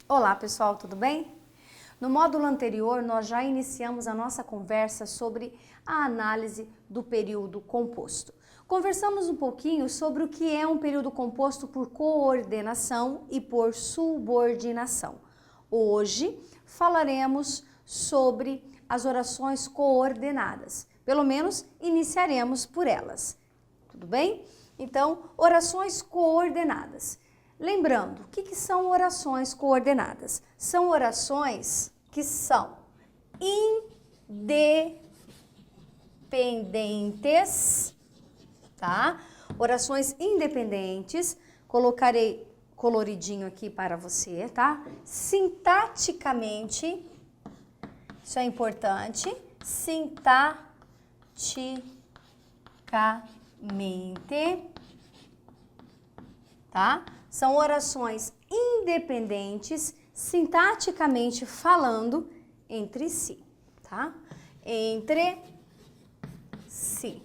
Olá pessoal, tudo bem? No módulo anterior, nós já iniciamos a nossa conversa sobre a análise do período composto. Conversamos um pouquinho sobre o que é um período composto por coordenação e por subordinação. Hoje falaremos sobre as orações coordenadas, pelo menos iniciaremos por elas, tudo bem? Então, orações coordenadas. Lembrando, o que são orações coordenadas? São orações que são independentes, tá? Orações independentes, colocarei coloridinho aqui para você, tá? Sintaticamente, isso é importante, sintaticamente, tá? São orações independentes, sintaticamente falando entre si, tá? Entre si.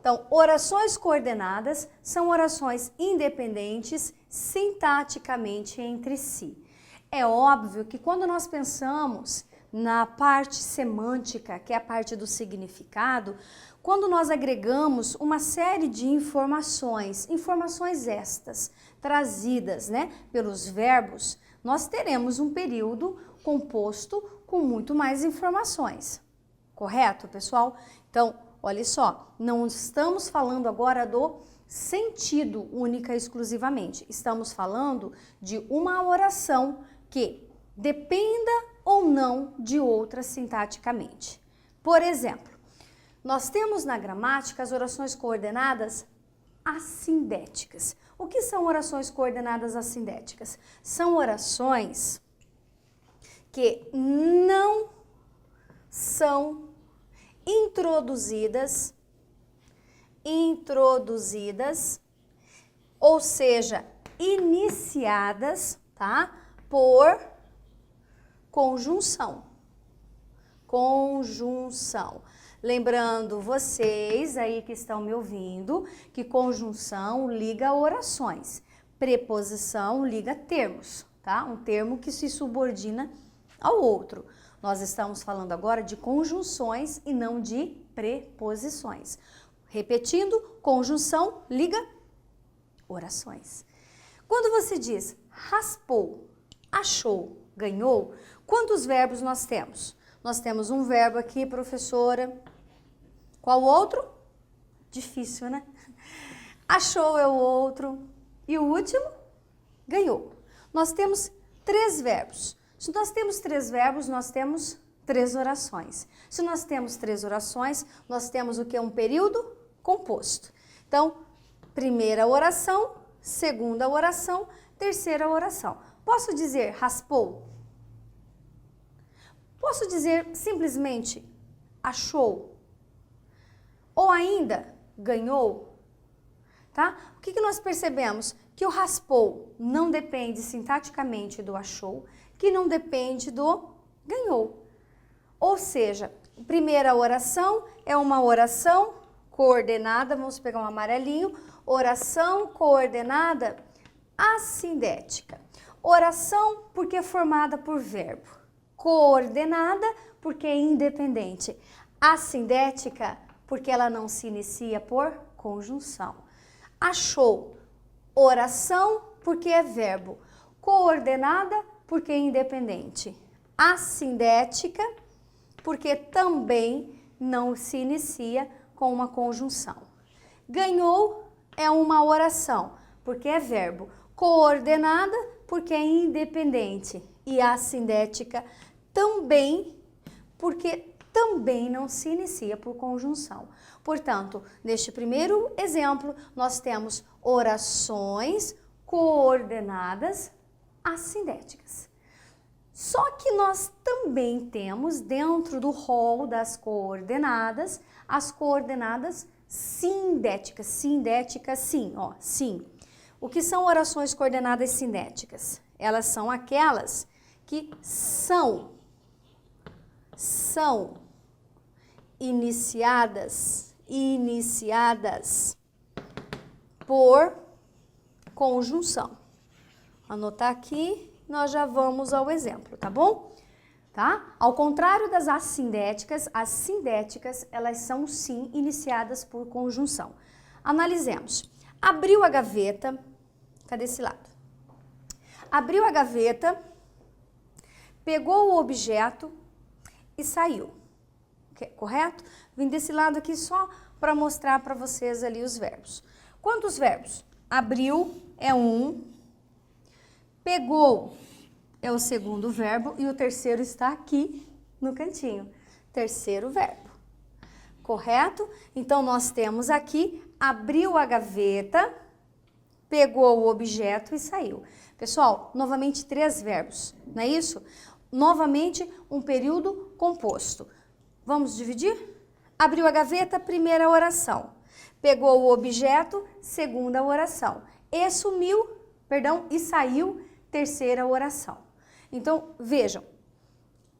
Então, orações coordenadas são orações independentes, sintaticamente entre si. É óbvio que quando nós pensamos na parte semântica, que é a parte do significado, quando nós agregamos uma série de informações estas trazidas, pelos verbos, nós teremos um período composto com muito mais informações. Correto, pessoal? Então, olha só, não estamos falando agora do sentido única e exclusivamente. Estamos falando de uma oração que dependa ou não de outra sintaticamente. Por exemplo, nós temos na gramática as orações coordenadas assindéticas. O que são orações coordenadas assindéticas? São orações que não são introduzidas, ou seja, iniciadas, tá? Por conjunção. Lembrando vocês aí que estão me ouvindo que conjunção liga orações, preposição liga termos, tá? Um termo que se subordina ao outro. Nós estamos falando agora de conjunções e não de preposições. Repetindo, conjunção liga orações. Quando você diz raspou, achou, ganhou, quantos verbos nós temos? Nós temos um verbo aqui, professora. Qual outro? Difícil, né? Achou é o outro. E o último? Ganhou. Nós temos 3 verbos. Se nós temos 3 verbos, nós temos 3 orações. Se nós temos 3 orações, nós temos o que? Um período composto. Então, primeira oração, segunda oração, terceira oração. Posso dizer raspou? Posso dizer simplesmente achou? Ou ainda ganhou? Tá? O que nós percebemos? Que o raspou não depende sintaticamente do achou, que não depende do ganhou. Ou seja, primeira oração é uma oração coordenada, vamos pegar um amarelinho, oração coordenada assindética. Oração porque é formada por verbo. Coordenada porque é independente. Assindética porque ela não se inicia por conjunção. Achou, oração porque é verbo. Coordenada porque é independente. Assindética porque também não se inicia com uma conjunção. Ganhou é uma oração porque é verbo. Coordenada porque é independente. E assindética também, porque também não se inicia por conjunção. Portanto, neste primeiro exemplo, nós temos orações coordenadas assindéticas. Só que nós também temos, dentro do rol das coordenadas, as coordenadas sindéticas. Sindéticas, sim, ó, sim. O que são orações coordenadas sindéticas? Elas são aquelas que são são iniciadas por conjunção. Anotar aqui, nós já vamos ao exemplo, tá bom? Tá? Ao contrário das assindéticas, as sindéticas, elas são sim iniciadas por conjunção. Analisemos. Abriu a gaveta, cadê esse lado? Abriu a gaveta, pegou o objeto e saiu. Correto? Vim desse lado aqui só para mostrar para vocês ali os verbos. Quantos verbos? Abriu é um, pegou é o segundo verbo e o terceiro está aqui no cantinho. Terceiro verbo. Correto? Então, nós temos aqui, abriu a gaveta, pegou o objeto e saiu. Pessoal, novamente 3 verbos, não é isso? Novamente, um período composto. Vamos dividir? Abriu a gaveta, primeira oração. Pegou o objeto, segunda oração. E saiu, terceira oração. Então, vejam.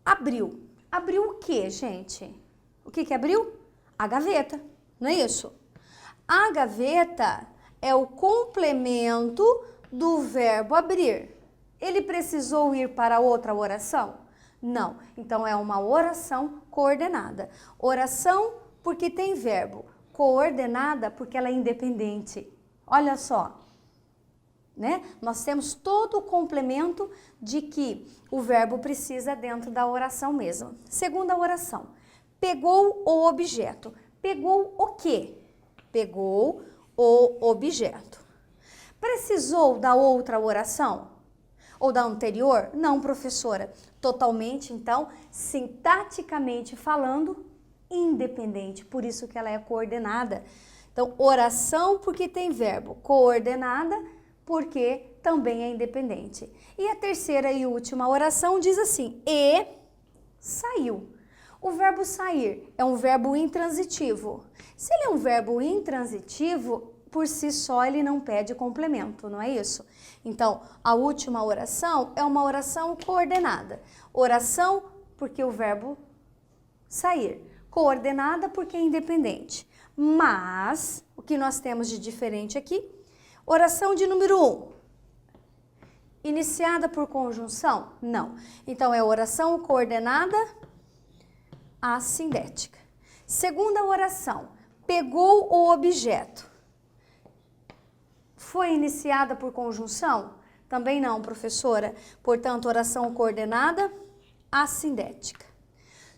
Abriu. Abriu o quê, gente? O que abriu? A gaveta, não é isso? A gaveta é o complemento do verbo abrir. Ele precisou ir para outra oração? Não. Então, é uma oração coordenada. Oração porque tem verbo. Coordenada porque ela é independente. Olha só. Né? Nós temos todo o complemento de que o verbo precisa dentro da oração mesmo. Segunda oração. Pegou o objeto. Pegou o quê? Pegou o objeto. Precisou da outra oração? Ou da anterior? Não, professora. Totalmente, então, sintaticamente falando, independente. Por isso que ela é coordenada. Então, oração porque tem verbo. Coordenada porque também é independente. E a terceira e última oração diz assim, e saiu. O verbo sair é um verbo intransitivo. Se ele é um verbo intransitivo, por si só ele não pede complemento, não é isso? Então, a última oração é uma oração coordenada. Oração porque o verbo sair. Coordenada porque é independente. Mas, o que nós temos de diferente aqui? Oração de número 1. Iniciada por conjunção? Não. Então, é oração coordenada assindética. Segunda oração. Pegou o objeto. Foi iniciada por conjunção? Também não, professora. Portanto, oração coordenada assindética.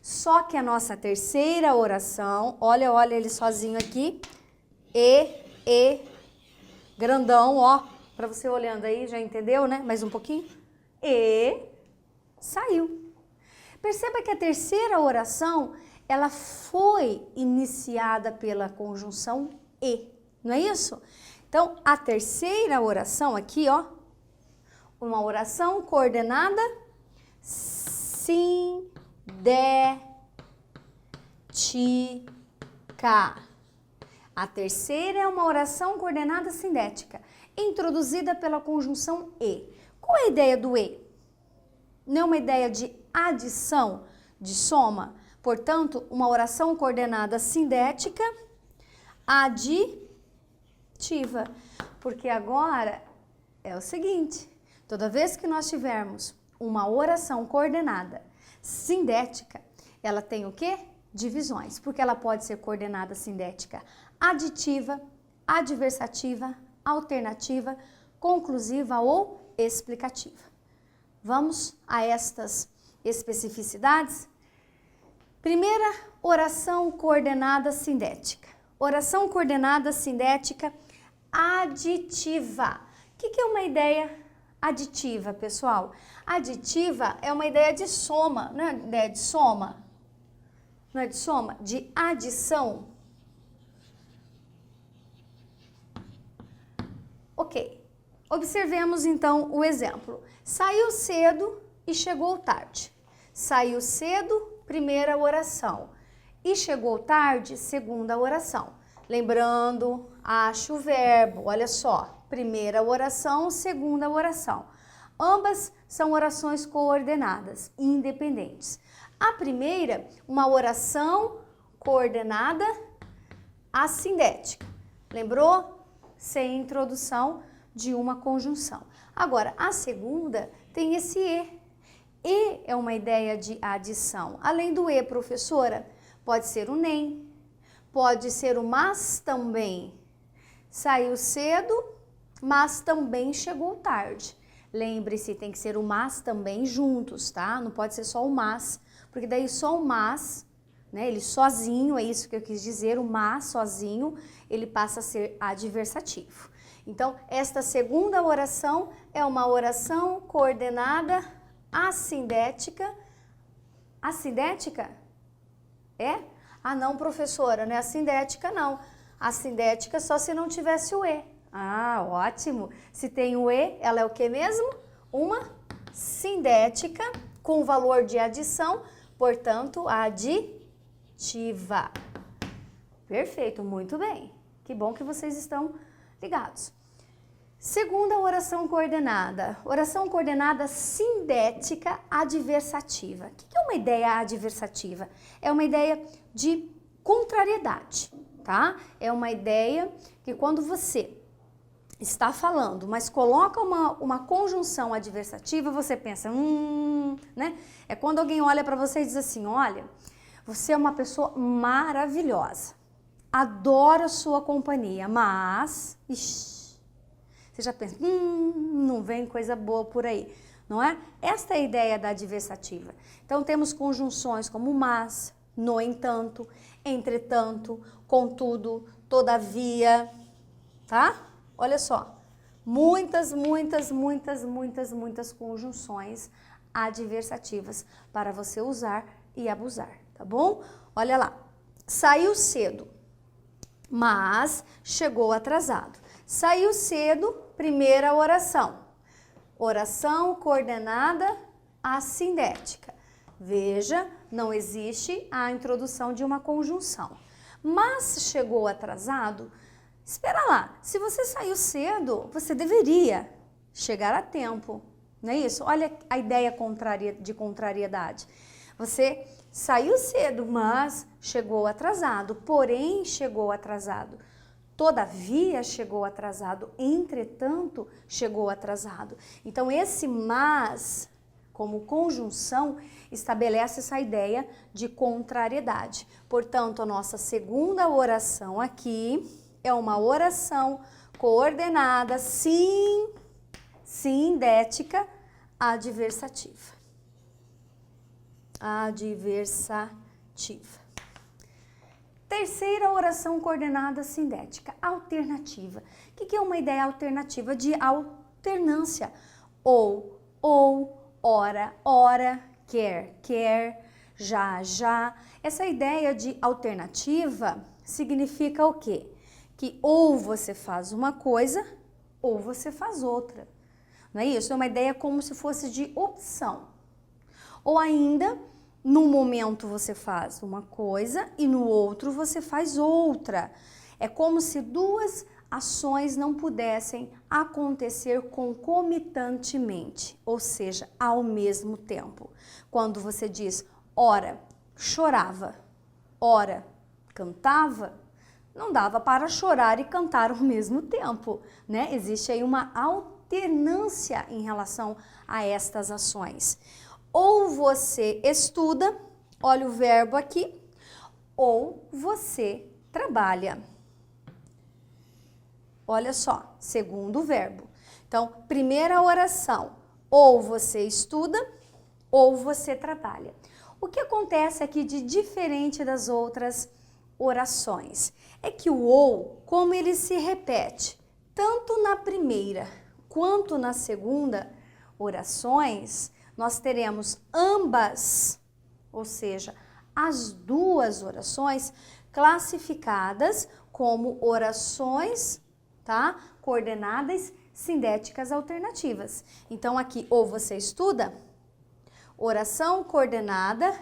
Só que a nossa terceira oração, olha ele sozinho aqui. Grandão, ó, para você olhando aí, já entendeu, né? Mais um pouquinho. E saiu. Perceba que a terceira oração, ela foi iniciada pela conjunção e, não é isso? Então, a terceira oração aqui, ó, uma oração coordenada sindética. A terceira é uma oração coordenada sindética, introduzida pela conjunção e. Qual é a ideia do e? Não é uma ideia de adição, de soma. Portanto, uma oração coordenada sindética aditiva. Porque agora é o seguinte, toda vez que nós tivermos uma oração coordenada sindética, ela tem o quê? Divisões, porque ela pode ser coordenada sindética aditiva, adversativa, alternativa, conclusiva ou explicativa. Vamos a estas especificidades? Primeira, oração coordenada sindética. Oração coordenada sindética aditiva. O que é uma ideia aditiva, pessoal? Aditiva é uma ideia de soma, não é ideia de soma? Não é de soma? De adição. Ok. Observemos então o exemplo. Saiu cedo e chegou tarde. Saiu cedo, primeira oração. E chegou tarde, segunda oração. Lembrando, acha o verbo, olha só. Primeira oração, segunda oração. Ambas são orações coordenadas, independentes. A primeira, uma oração coordenada assindética. Lembrou? Sem introdução de uma conjunção. Agora, a segunda tem esse E. E é uma ideia de adição. Além do E, professora, pode ser o nem, pode ser o mas também. Saiu cedo, mas também chegou tarde. Lembre-se, tem que ser o mas também juntos, tá? Não pode ser só o mas, porque daí só o mas, né? Ele sozinho, é isso que eu quis dizer, o mas sozinho, ele passa a ser adversativo. Então, esta segunda oração é uma oração coordenada assindética. Assindética? É? Ah, não, professora, não é assindética, não. Assindética só se não tivesse o E. Ah, ótimo. Se tem o E, ela é o que mesmo? Uma sindética com valor de adição, portanto, aditiva. Perfeito, muito bem. Que bom que vocês estão ligados. Segunda oração coordenada. Oração coordenada sindética adversativa. O que é uma ideia adversativa? É uma ideia de contrariedade, tá? É uma ideia que quando você está falando, mas coloca uma conjunção adversativa, você pensa, né? É quando alguém olha para você e diz assim, olha, você é uma pessoa maravilhosa, adoro a sua companhia, mas, você já pensa, não vem coisa boa por aí, não é? Esta é a ideia da adversativa. Então temos conjunções como mas, no entanto, entretanto, contudo, todavia, tá? Olha só, muitas conjunções adversativas para você usar e abusar, tá bom? Olha lá, saiu cedo, mas chegou atrasado. Saiu cedo, primeira oração. Oração coordenada assindética. Veja, não existe a introdução de uma conjunção. Mas chegou atrasado, espera lá, se você saiu cedo, você deveria chegar a tempo, não é isso? Olha a ideia de contrariedade. Você saiu cedo, mas chegou atrasado, porém chegou atrasado. Todavia chegou atrasado, entretanto chegou atrasado. Então esse mas, como conjunção, estabelece essa ideia de contrariedade. Portanto, a nossa segunda oração aqui é uma oração coordenada sindética adversativa. Adversativa. Terceira oração coordenada sindética, alternativa. O que é uma ideia alternativa? De alternância. Ou, ora, quer, já. Essa ideia de alternativa significa o quê? Que ou você faz uma coisa ou você faz outra. Não é isso? É uma ideia como se fosse de opção. Ou ainda, num momento você faz uma coisa e no outro você faz outra. É como se duas ações não pudessem acontecer concomitantemente, ou seja, ao mesmo tempo. Quando você diz, ora, chorava, ora, cantava, não dava para chorar e cantar ao mesmo tempo, né? Existe aí uma alternância em relação a estas ações. Ou você estuda, olha o verbo aqui, ou você trabalha. Olha só, segundo verbo. Então, primeira oração, ou você estuda, ou você trabalha. O que acontece aqui de diferente das outras orações? É que o ou, como ele se repete, tanto na primeira quanto na segunda orações, nós teremos ambas, ou seja, as duas orações classificadas como orações, tá? Coordenadas sindéticas alternativas. Então aqui, ou você estuda, oração coordenada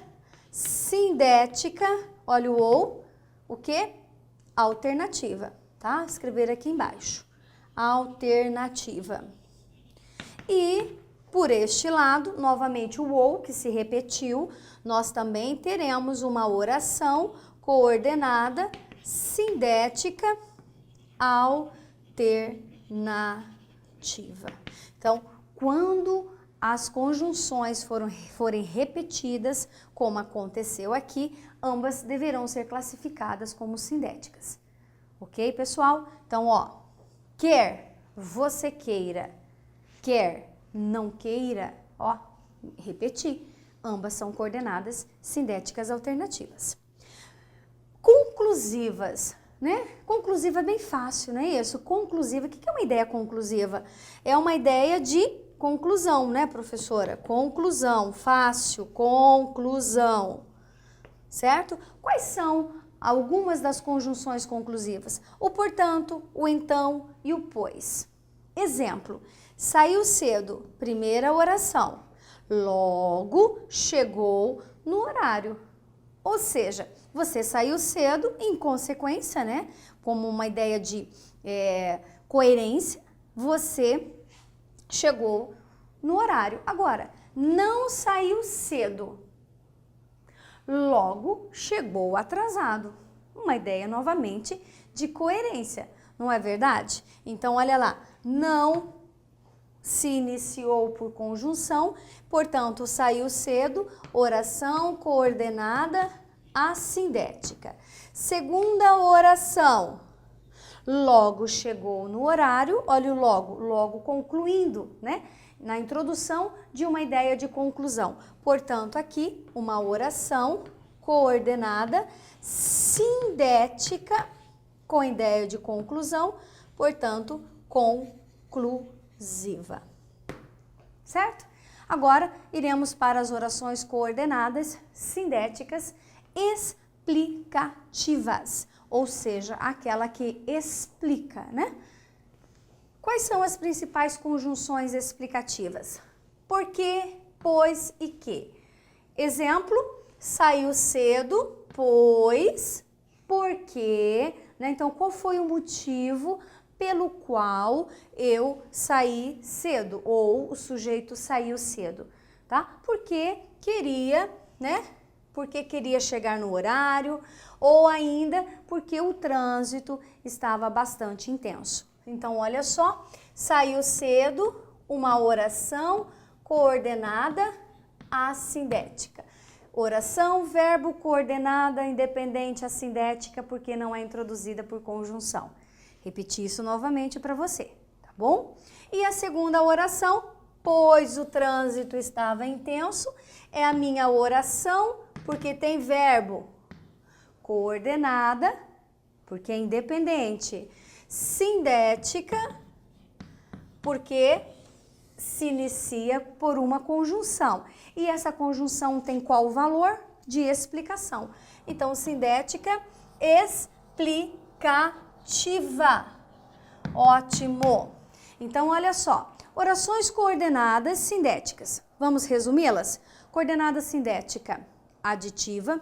sindética, olha o ou, o que? Alternativa, tá? Escrever aqui embaixo. Alternativa. E por este lado, novamente o ou que se repetiu, nós também teremos uma oração coordenada sindética alternativa. Então, quando as conjunções forem repetidas, como aconteceu aqui, ambas deverão ser classificadas como sindéticas. Ok, pessoal? Então, ó, quer você queira, quer não queira, ó, repetir. Ambas são coordenadas sindéticas alternativas. Conclusivas, né? Conclusiva é bem fácil, não é isso? Conclusiva, o que é uma ideia conclusiva? É uma ideia de conclusão, né, professora? Conclusão, fácil, conclusão, certo? Quais são algumas das conjunções conclusivas? O portanto, o então e o pois. Exemplo, saiu cedo, primeira oração, logo chegou no horário. Ou seja, você saiu cedo, em consequência, né? Como uma ideia de coerência, você chegou no horário. Agora, não saiu cedo, logo chegou atrasado. Uma ideia, novamente, de coerência, não é verdade? Então, olha lá, não se iniciou por conjunção, portanto, saiu cedo, oração coordenada assindética. Segunda oração, logo chegou no horário, olha o logo concluindo, né? Na introdução de uma ideia de conclusão. Portanto, aqui, uma oração coordenada sindética com ideia de conclusão, portanto, conclusiva. Certo? Agora, iremos para as orações coordenadas sindéticas explicativas, ou seja, aquela que explica, né? Quais são as principais conjunções explicativas? Por quê, pois e que. Exemplo, saiu cedo, pois, porque, né? Então, qual foi o motivo pelo qual eu saí cedo, ou o sujeito saiu cedo, tá? Porque queria, né? Porque queria chegar no horário, ou ainda porque o trânsito estava bastante intenso. Então, olha só, saiu cedo, uma oração coordenada assindética. Oração, verbo, coordenada, independente, assindética, porque não é introduzida por conjunção. Repetir isso novamente para você, tá bom? E a segunda oração, pois o trânsito estava intenso, é a minha oração, porque tem verbo, coordenada, porque é independente, sindética, porque se inicia por uma conjunção. E essa conjunção tem qual valor? De explicação. Então, sindética explicativa. Ótimo! Então, olha só. Orações coordenadas sindéticas. Vamos resumi-las? Coordenada sindética aditiva,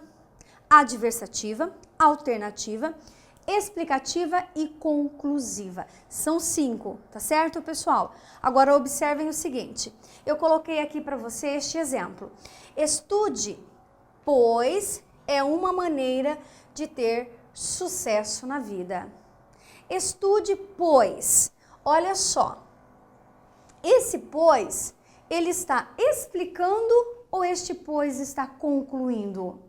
adversativa, alternativa, explicativa e conclusiva. São 5, tá certo, pessoal? Agora observem o seguinte, eu coloquei aqui para você este exemplo. Estude, pois é uma maneira de ter sucesso na vida. Estude, pois. Olha só, esse pois, ele está explicando ou este pois está concluindo? O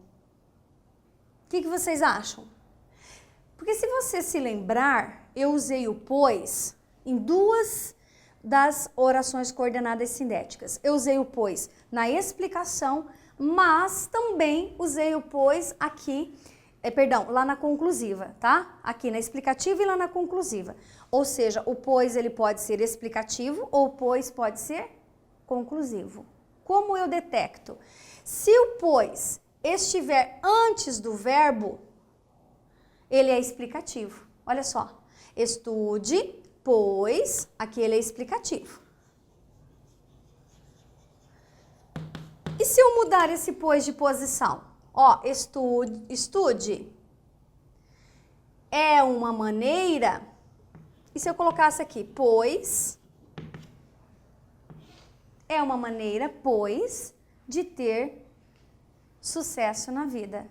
que vocês acham? Porque se você se lembrar, eu usei o pois em duas das orações coordenadas sindéticas. Eu usei o pois na explicação, mas também usei o pois aqui, lá na conclusiva, tá? Aqui na explicativa e lá na conclusiva. Ou seja, o pois ele pode ser explicativo ou o pois pode ser conclusivo. Como eu detecto? Se o pois estiver antes do verbo, ele é explicativo. Olha só. Estude, pois, aqui ele é explicativo. E se eu mudar esse pois de posição? Ó, estude é uma maneira. E se eu colocasse aqui, pois, é uma maneira, pois, de ter sucesso na vida.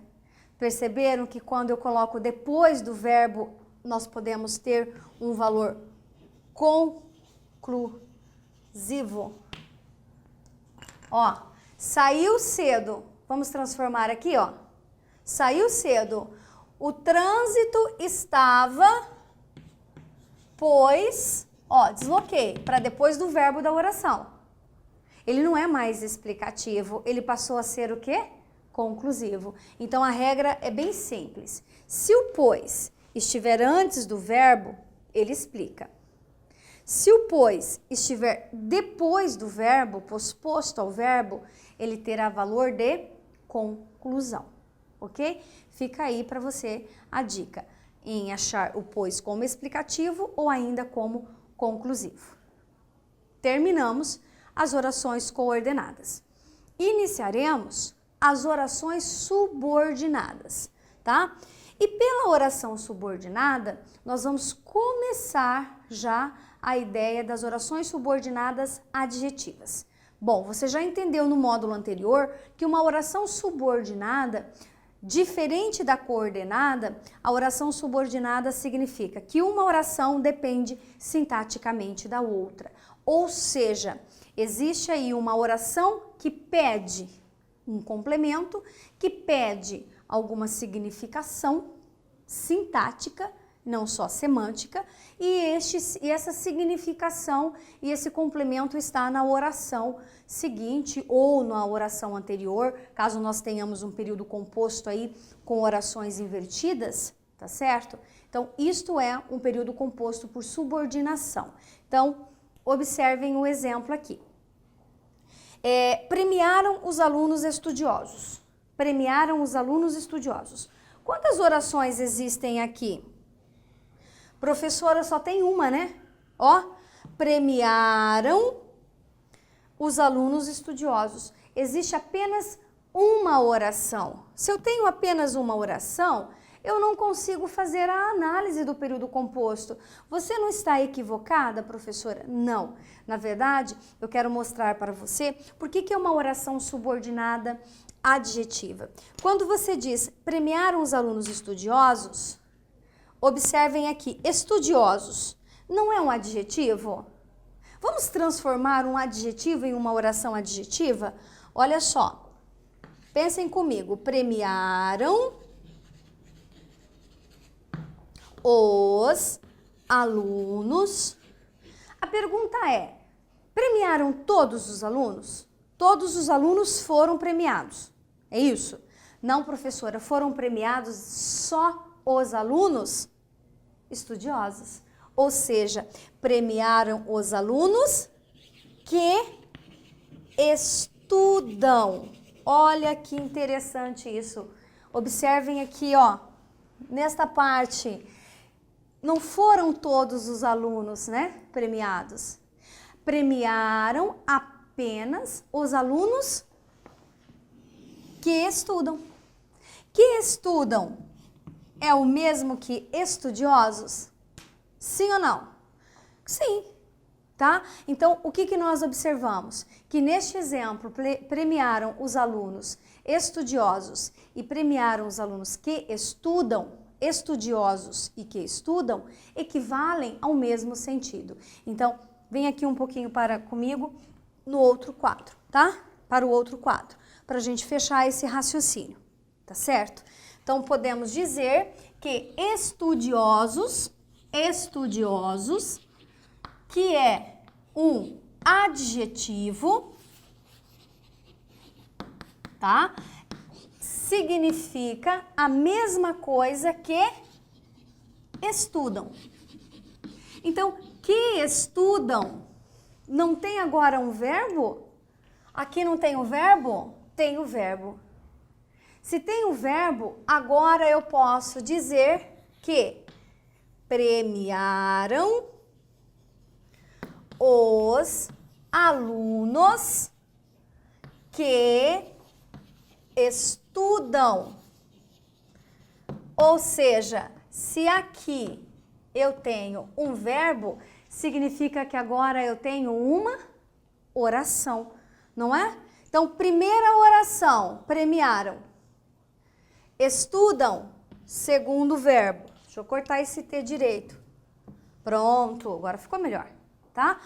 Perceberam que quando eu coloco depois do verbo, nós podemos ter um valor conclusivo. Ó, saiu cedo. Vamos transformar aqui, ó. Saiu cedo. O trânsito estava, pois, ó, desloquei para depois do verbo da oração. Ele não é mais explicativo, ele passou a ser o quê? Conclusivo. Então a regra é bem simples. Se o pois estiver antes do verbo, ele explica. Se o pois estiver depois do verbo, posposto ao verbo, ele terá valor de conclusão, ok? Fica aí para você a dica em achar o pois como explicativo ou ainda como conclusivo. Terminamos as orações coordenadas. Iniciaremos as orações subordinadas, tá? E pela oração subordinada, nós vamos começar já a ideia das orações subordinadas adjetivas. Bom, você já entendeu no módulo anterior que uma oração subordinada, diferente da coordenada, a oração subordinada significa que uma oração depende sintaticamente da outra. Ou seja, existe aí uma oração que pede um complemento, que pede alguma significação sintática, não só semântica, e essa significação e esse complemento está na oração seguinte ou na oração anterior, caso nós tenhamos um período composto aí com orações invertidas, tá certo? Então, isto é um período composto por subordinação. Então, observem o exemplo aqui. Premiaram os alunos estudiosos. Premiaram os alunos estudiosos. Quantas orações existem aqui? Professora, só tem uma, né? Ó, premiaram os alunos estudiosos. Existe apenas uma oração. Se eu tenho apenas uma oração, eu não consigo fazer a análise do período composto. Você não está equivocada, professora? Não. Na verdade, eu quero mostrar para você por que é uma oração subordinada adjetiva. Quando você diz premiaram os alunos estudiosos, observem aqui, estudiosos não é um adjetivo? Vamos transformar um adjetivo em uma oração adjetiva? Olha só, pensem comigo, premiaram os alunos. A pergunta é, premiaram todos os alunos? Todos os alunos foram premiados, é isso? Não, professora, foram premiados só os alunos estudiosos. Ou seja, premiaram os alunos que estudam. Olha que interessante isso. Observem aqui, ó, nesta parte, não foram todos os alunos, né, premiados. Premiaram apenas os alunos que estudam. Que estudam é o mesmo que estudiosos? Sim ou não? Sim, tá? Então, o que nós observamos? Que neste exemplo, premiaram os alunos estudiosos e premiaram os alunos que estudam, estudiosos e que estudam, equivalem ao mesmo sentido. Então, vem aqui um pouquinho comigo no outro quadro, tá? Para o outro quadro, para a gente fechar esse raciocínio, tá certo? Então, podemos dizer que estudiosos, que é um adjetivo, tá? Significa a mesma coisa que estudam. Então, que estudam, não tem agora um verbo? Aqui não tem o verbo? Tem o verbo. Se tem o verbo, agora eu posso dizer que premiaram os alunos que estudam. Ou seja, se aqui eu tenho um verbo, significa que agora eu tenho uma oração, não é? Então, primeira oração, premiaram. Estudam, segundo verbo. Deixa eu cortar esse T direito. Pronto, agora ficou melhor, tá?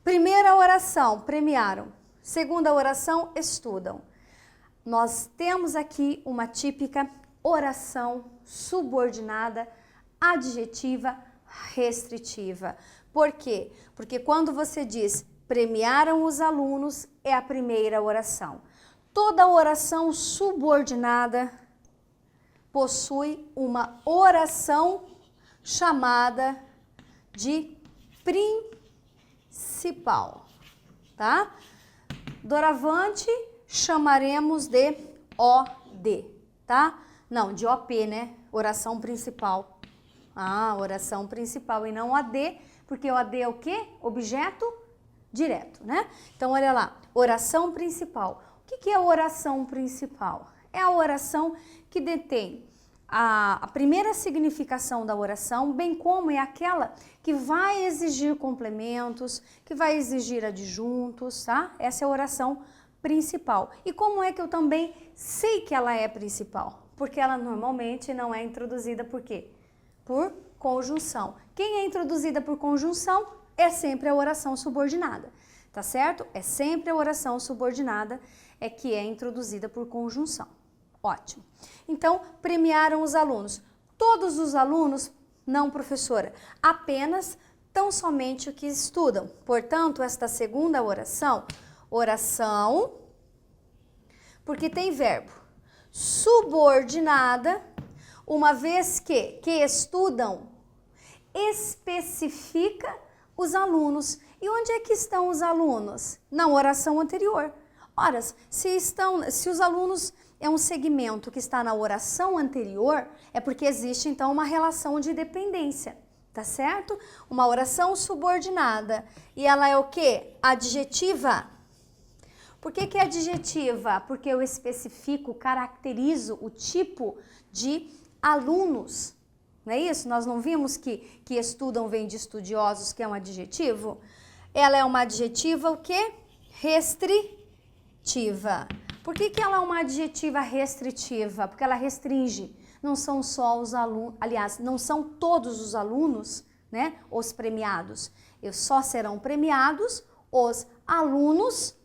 Primeira oração, premiaram. Segunda oração, estudam. Nós temos aqui uma típica oração subordinada, adjetiva, restritiva. Por quê? Porque quando você diz premiaram os alunos, é a primeira oração. Toda oração subordinada possui uma oração chamada de principal, tá? Doravante chamaremos de OD, tá? Não, de OP, né? Oração principal. Ah, oração principal e não OD, porque OD é o quê? Objeto direto, né? Então, olha lá, oração principal. O que é a oração principal? É a oração que detém a primeira significação da oração, bem como é aquela que vai exigir complementos, que vai exigir adjuntos, tá? Essa é a oração principal. E como é que eu também sei que ela é principal? Porque ela normalmente não é introduzida por quê? Por conjunção. Quem é introduzida por conjunção é sempre a oração subordinada, tá certo? É sempre a oração subordinada que é introduzida por conjunção. Ótimo. Então, premiaram os alunos. Todos os alunos? Não, professora. Apenas, tão somente o que estudam. Portanto, esta segunda oração, porque tem verbo, subordinada, uma vez que estudam, especifica os alunos. E onde é que estão os alunos? Na oração anterior. Ora, se os alunos é um segmento que está na oração anterior, é porque existe então uma relação de dependência, tá certo? Uma oração subordinada. E ela é o quê? Adjetiva. Por que é adjetiva? Porque eu especifico, caracterizo o tipo de alunos. Não é isso? Nós não vimos que estudam vem de estudiosos, que é um adjetivo? Ela é uma adjetiva o quê? Restritiva. Por que ela é uma adjetiva restritiva? Porque ela restringe. Não são só os alunos, aliás, não são todos os alunos, né, os premiados. Só serão premiados os alunos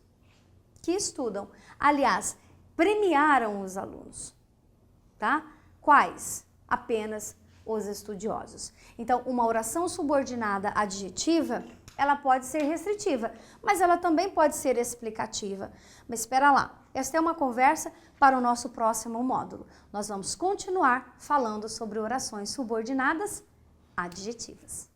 que estudam. Aliás, premiaram os alunos, tá? Quais? Apenas os estudiosos. Então, uma oração subordinada adjetiva, ela pode ser restritiva, mas ela também pode ser explicativa. Mas espera lá, esta é uma conversa para o nosso próximo módulo. Nós vamos continuar falando sobre orações subordinadas adjetivas.